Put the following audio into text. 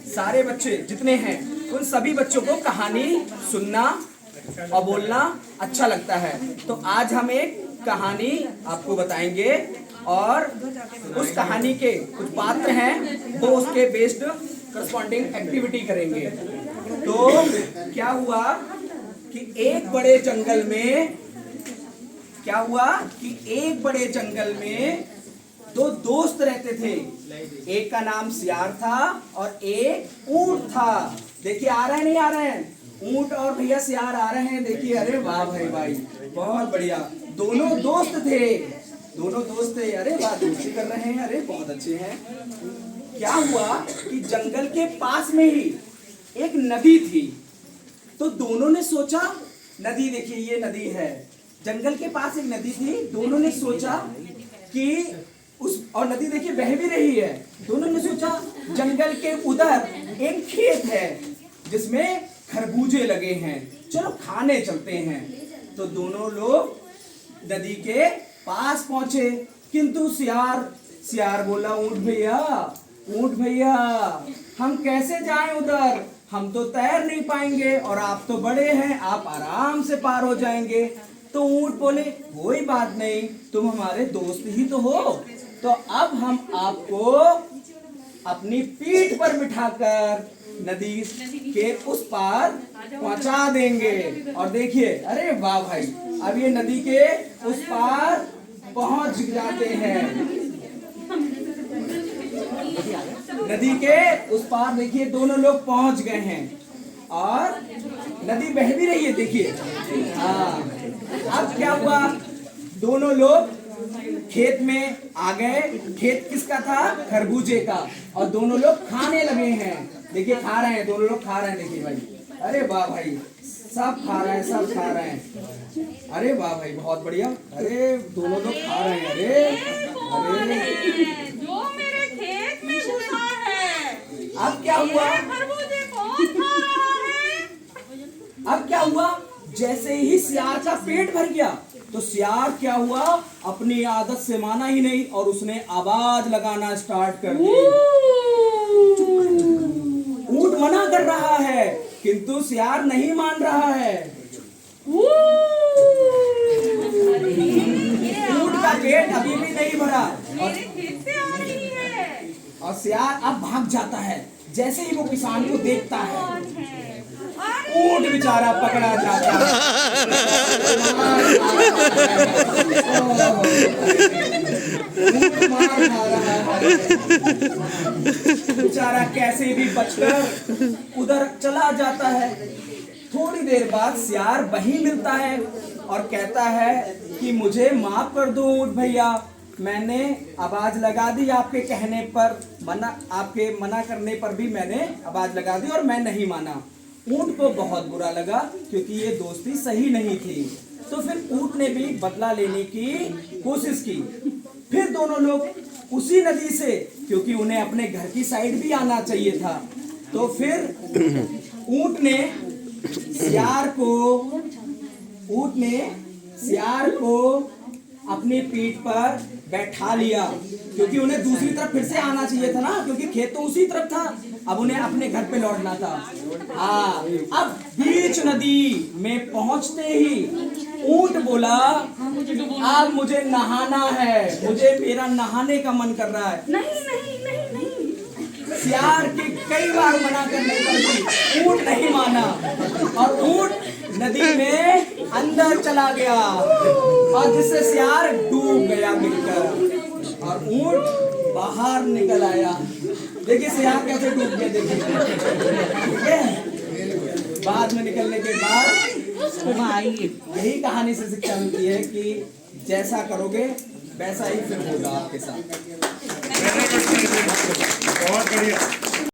सारे बच्चे जितने हैं उन सभी बच्चों को कहानी सुनना और बोलना अच्छा लगता है। तो आज हम एक कहानी आपको बताएंगे और उस कहानी के कुछ पात्र हैं वो उसके बेस्ड करस्पॉन्डिंग एक्टिविटी करेंगे। तो क्या हुआ कि एक बड़े जंगल में दो दोस्त रहते थे। एक का नाम सियार था और एक ऊंट था। देखिए आ रहे हैं नहीं आ रहे हैं? ऊंट और भैया सियार आ रहे हैं। देखिए, अरे वाह भाई बहुत बढ़िया। दोनों दोस्त थे। अरे वाह, दोस्ती कर रहे हैं। अरे बहुत अच्छे हैं। क्या हुआ कि जंगल के पास में ही एक नदी थी। तो दोनों ने सोचा, नदी देखिए ये नदी है, जंगल के पास एक नदी थी। दोनों ने सोचा कि और नदी देखिए बह भी रही है। दोनों ने सोचा जंगल के उधर एक खेत है जिसमें खरबूजे लगे हैं, चलो खाने चलते हैं। तो दोनों लोग नदी के पास पहुंचे, किंतु सियार बोला ऊंट भैया हम कैसे जाएं उधर, हम तो तैर नहीं पाएंगे और आप तो बड़े हैं, आप आराम से पार हो जाएंगे। तो ऊंट बोले कोई बात नहीं, तुम हमारे दोस्त ही तो हो, तो अब हम आपको अपनी पीठ पर बिठाकर नदी के उस पार पहुंचा देंगे। और देखिए, अरे वाह भाई, अब ये नदी के उस पार पहुंच जाते हैं। नदी के उस पार देखिए दोनों लोग पहुंच गए हैं और नदी बह भी रही है। देखिए हाँ, अब क्या हुआ, दोनों लोग खेत में आ गए। खेत किसका था? खरबूजे का। और दोनों लोग खाने लगे हैं। देखिए खा रहे हैं, दोनों लोग खा रहे हैं। देखिए भाई, अरे वाह भाई, सब खा रहे हैं। अरे वाह भाई बहुत बढ़िया। अरे दोनों लोग खा रहे हैं। अरे जो मेरे खेत में घुसा है, अब क्या हुआ? खरबूजे कौन खा रहा है? अब क्या हुआ, जैसे ही सियार का पेट भर गया तो सियार क्या हुआ, अपनी आदत से माना ही नहीं और उसने आवाज लगाना स्टार्ट कर दी। ऊंट मना कर रहा है किंतु सियार नहीं मान रहा है। ऊंट का पेट अभी भी नहीं भरा मेरे खेत से आ रही है। और सियार अब भाग जाता है। जैसे ही वो किसान को देखता है, ऊंट बेचारा पकड़ा जाता है। बेचारा कैसे भी बचकर उधर चला जाता है। थोड़ी देर बाद सियार वहीं मिलता है और कहता है कि मुझे माफ कर दो ऊंट भैया, मैंने आवाज लगा दी आपके कहने पर, आपके मना करने पर भी मैंने आवाज लगा दी और मैं नहीं माना। ऊंट को बहुत बुरा लगा क्योंकि ये दोस्ती सही नहीं थी। तो फिर ऊंट ने भी बदला लेने की कोशिश की। फिर दोनों लोग उसी नदी से, क्योंकि उन्हें अपने घर की साइड भी आना चाहिए था, तो फिर ऊंट ने सियार को अपनी पीठ पर बैठा लिया, क्योंकि उन्हें दूसरी तरफ फिर से आना चाहिए था ना, क्योंकि खेत तो उसी तरफ था। अब उन्हें अपने घर पे लौटना था। हाँ, अब बीच नदी में पहुंचते ही ऊंट बोला अब मुझे नहाना है, मुझे मेरा नहाने का मन कर रहा है। नहीं। सियार के कई बार मना करने पर भी ऊंट नहीं माना और ऊंट नदी में अंदर चला गया और जिससे सियार डूब गया मिलकर और ऊंट बाहर निकल आया। देखिए सियार कैसे डूब गया, देखिए। ठीक है, बाद में निकलने के बाद यही कहानी से शिक्षा मिलती है कि जैसा करोगे वैसा ही फिर होगा आपके साथ। बहुत बढ़िया।